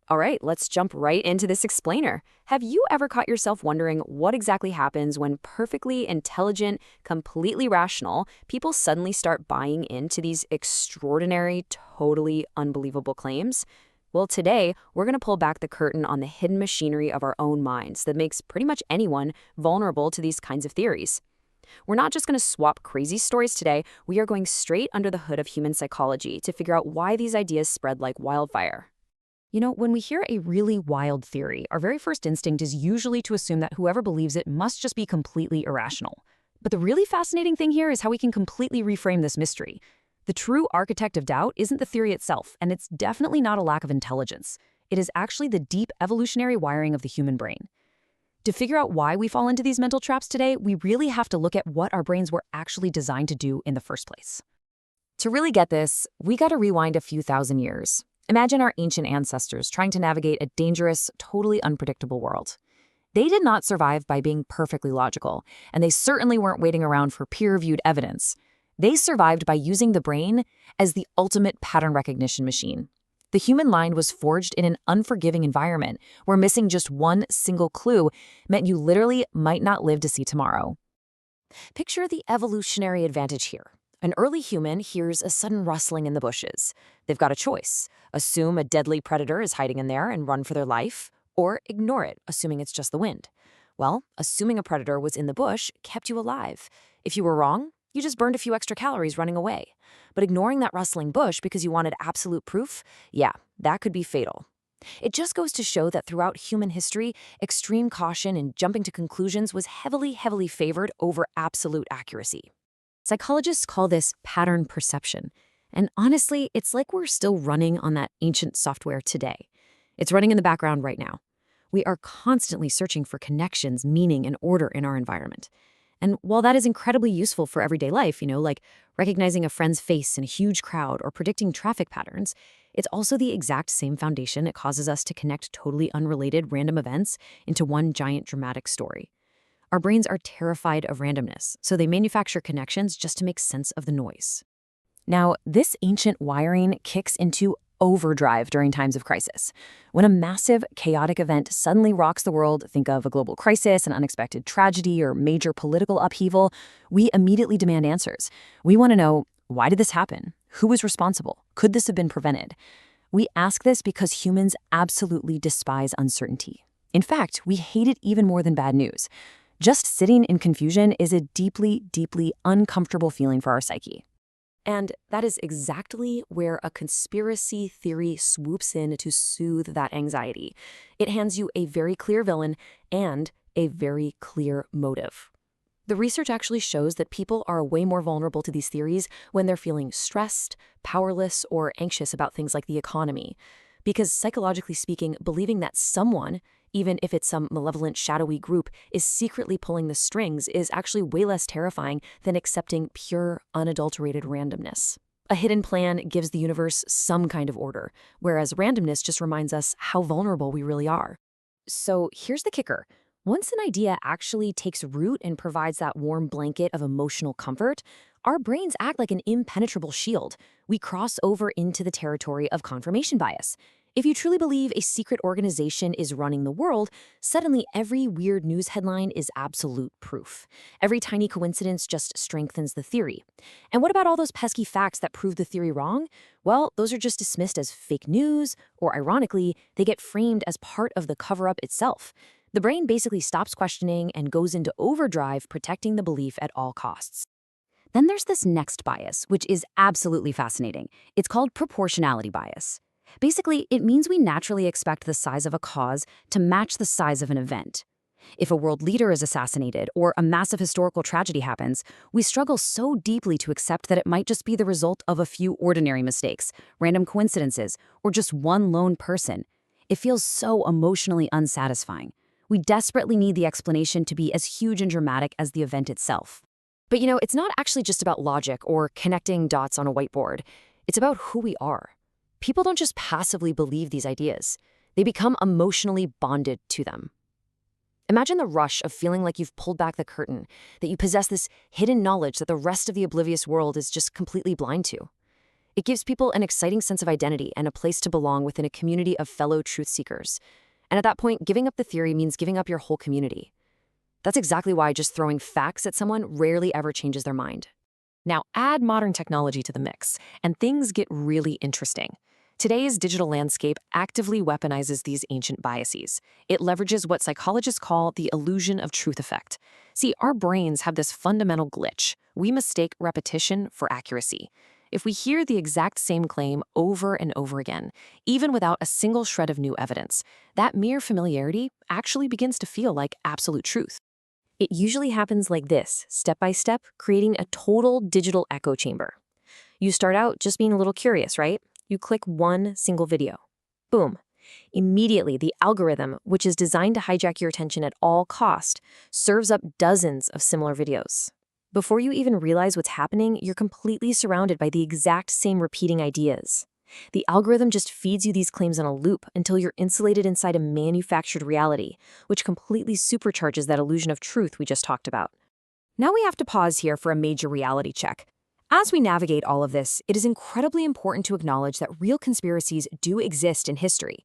All right, let's jump right into this explainer. Have you ever caught yourself wondering what exactly happens when perfectly intelligent, completely rational people suddenly start buying into these extraordinary, totally unbelievable claims? Well, today, we're going to pull back the curtain on the hidden machinery of our own minds that makes pretty much anyone vulnerable to these kinds of theories. We're not just going to swap crazy stories today, we are going straight under the hood of human psychology to figure out why these ideas spread like wildfire. When we hear a really wild theory, our very first instinct is usually to assume that whoever believes it must just be completely irrational. But the really fascinating thing here is how we can completely reframe this mystery. The true architect of doubt isn't the theory itself, and it's definitely not a lack of intelligence. It is actually the deep evolutionary wiring of the human brain. To figure out why we fall into these mental traps today, we really have to look at what our brains were actually designed to do in the first place. To really get this, we got to rewind a few thousand years. Imagine our ancient ancestors trying to navigate a dangerous, totally unpredictable world. They did not survive by being perfectly logical, and they certainly weren't waiting around for peer-reviewed evidence. They survived by using the brain as the ultimate pattern recognition machine. The human mind was forged in an unforgiving environment where missing just one single clue meant you literally might not live to see tomorrow. Picture the evolutionary advantage here. An early human hears a sudden rustling in the bushes. They've got a choice: assume a deadly predator is hiding in there and run for their life, or ignore it, assuming it's just the wind. Well, assuming a predator was in the bush kept you alive. If you were wrong, you just burned a few extra calories running away. But ignoring that rustling bush because you wanted absolute proof, yeah, that could be fatal. It just goes to show that throughout human history, extreme caution and jumping to conclusions was heavily favored over absolute accuracy. Psychologists call this pattern perception. And honestly, it's like we're still running on that ancient software today. It's running in the background right now. We are constantly searching for connections, meaning, and order in our environment. And while that is incredibly useful for everyday life, like recognizing a friend's face in a huge crowd or predicting traffic patterns, it's also the exact same foundation it causes us to connect totally unrelated random events into one giant dramatic story. Our brains are terrified of randomness, so they manufacture connections just to make sense of the noise. Now, this ancient wiring kicks into overdrive during times of crisis. When a massive, chaotic event suddenly rocks the world, think of a global crisis, an unexpected tragedy, or major political upheaval, we immediately demand answers. We want to know, why did this happen? Who was responsible? Could this have been prevented? We ask this because humans absolutely despise uncertainty. In fact, we hate it even more than bad news. Just sitting in confusion is a deeply uncomfortable feeling for our psyche. And that is exactly where a conspiracy theory swoops in to soothe that anxiety. It hands you a very clear villain and a very clear motive. The research actually shows that people are way more vulnerable to these theories when they're feeling stressed, powerless, or anxious about things like the economy. Because psychologically speaking, believing that someone, even if it's some malevolent, shadowy group, is secretly pulling the strings is actually way less terrifying than accepting pure, unadulterated randomness. A hidden plan gives the universe some kind of order, whereas randomness just reminds us how vulnerable we really are. So here's the kicker. Once an idea actually takes root and provides that warm blanket of emotional comfort, our brains act like an impenetrable shield. We cross over into the territory of confirmation bias. If you truly believe a secret organization is running the world, suddenly every weird news headline is absolute proof. Every tiny coincidence just strengthens the theory. And what about all those pesky facts that prove the theory wrong? Well, those are just dismissed as fake news, or ironically, they get framed as part of the cover-up itself. The brain basically stops questioning and goes into overdrive, protecting the belief at all costs. Then there's this next bias, which is absolutely fascinating. It's called proportionality bias. Basically, it means we naturally expect the size of a cause to match the size of an event. If a world leader is assassinated or a massive historical tragedy happens, we struggle so deeply to accept that it might just be the result of a few ordinary mistakes, random coincidences, or just one lone person. It feels so emotionally unsatisfying. We desperately need the explanation to be as huge and dramatic as the event itself. But it's not actually just about logic or connecting dots on a whiteboard. It's about who we are. People don't just passively believe these ideas. They become emotionally bonded to them. Imagine the rush of feeling like you've pulled back the curtain, that you possess this hidden knowledge that the rest of the oblivious world is just completely blind to. It gives people an exciting sense of identity and a place to belong within a community of fellow truth seekers. And at that point, giving up the theory means giving up your whole community. That's exactly why just throwing facts at someone rarely ever changes their mind. Now add modern technology to the mix, and things get really interesting. Today's digital landscape actively weaponizes these ancient biases. It leverages what psychologists call the illusion of truth effect. See, our brains have this fundamental glitch. We mistake repetition for accuracy. If we hear the exact same claim over and over again, even without a single shred of new evidence, that mere familiarity actually begins to feel like absolute truth. It usually happens like this, step by step, creating a total digital echo chamber. You start out just being a little curious, right? You click one single video. Boom. Immediately, the algorithm, which is designed to hijack your attention at all cost, serves up dozens of similar videos. Before you even realize what's happening, you're completely surrounded by the exact same repeating ideas. The algorithm just feeds you these claims on a loop until you're insulated inside a manufactured reality, which completely supercharges that illusion of truth we just talked about. Now we have to pause here for a major reality check. As we navigate all of this, it is incredibly important to acknowledge that real conspiracies do exist in history.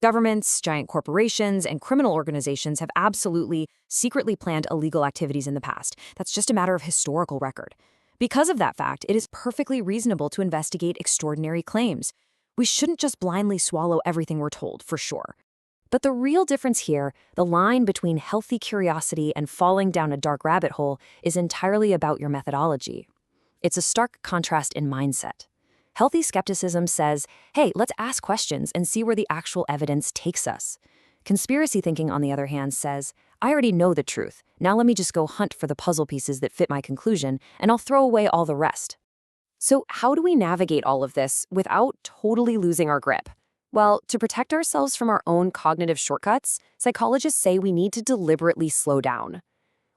Governments, giant corporations, and criminal organizations have absolutely secretly planned illegal activities in the past. That's just a matter of historical record. Because of that fact, it is perfectly reasonable to investigate extraordinary claims. We shouldn't just blindly swallow everything we're told, for sure. But the real difference here, the line between healthy curiosity and falling down a dark rabbit hole, is entirely about your methodology. It's a stark contrast in mindset. Healthy skepticism says, hey, let's ask questions and see where the actual evidence takes us. Conspiracy thinking, on the other hand, says, I already know the truth. Now let me just go hunt for the puzzle pieces that fit my conclusion, and I'll throw away all the rest. So how do we navigate all of this without totally losing our grip? Well, to protect ourselves from our own cognitive shortcuts, psychologists say we need to deliberately slow down.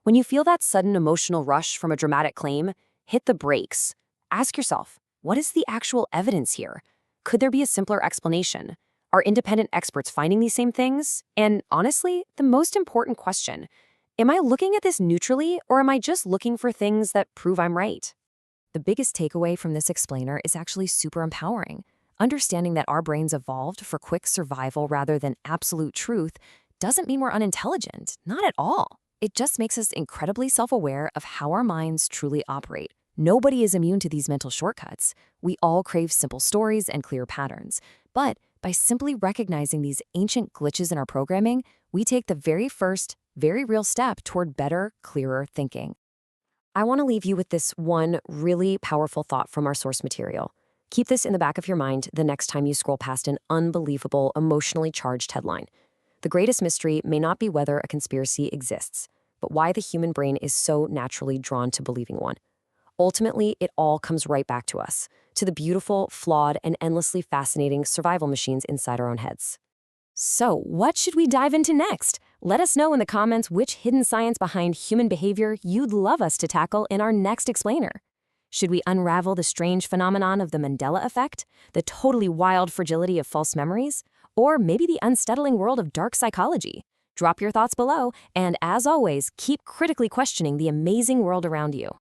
When you feel that sudden emotional rush from a dramatic claim, hit the brakes. Ask yourself, what is the actual evidence here? Could there be a simpler explanation? Are independent experts finding these same things? And honestly, the most important question, am I looking at this neutrally, or am I just looking for things that prove I'm right? The biggest takeaway from this explainer is actually super empowering. Understanding that our brains evolved for quick survival rather than absolute truth doesn't mean we're unintelligent, not at all. It just makes us incredibly self-aware of how our minds truly operate. Nobody is immune to these mental shortcuts. We all crave simple stories and clear patterns. But by simply recognizing these ancient glitches in our programming, we take the very first, very real step toward better, clearer thinking. I want to leave you with this one really powerful thought from our source material. Keep this in the back of your mind the next time you scroll past an unbelievable, emotionally charged headline. The greatest mystery may not be whether a conspiracy exists, but why the human brain is so naturally drawn to believing one. Ultimately, it all comes right back to us, to the beautiful, flawed, and endlessly fascinating survival machines inside our own heads. So, what should we dive into next? Let us know in the comments which hidden science behind human behavior you'd love us to tackle in our next explainer. Should we unravel the strange phenomenon of the Mandela effect, the totally wild fragility of false memories, or maybe the unsettling world of dark psychology? Drop your thoughts below, and as always, keep critically questioning the amazing world around you.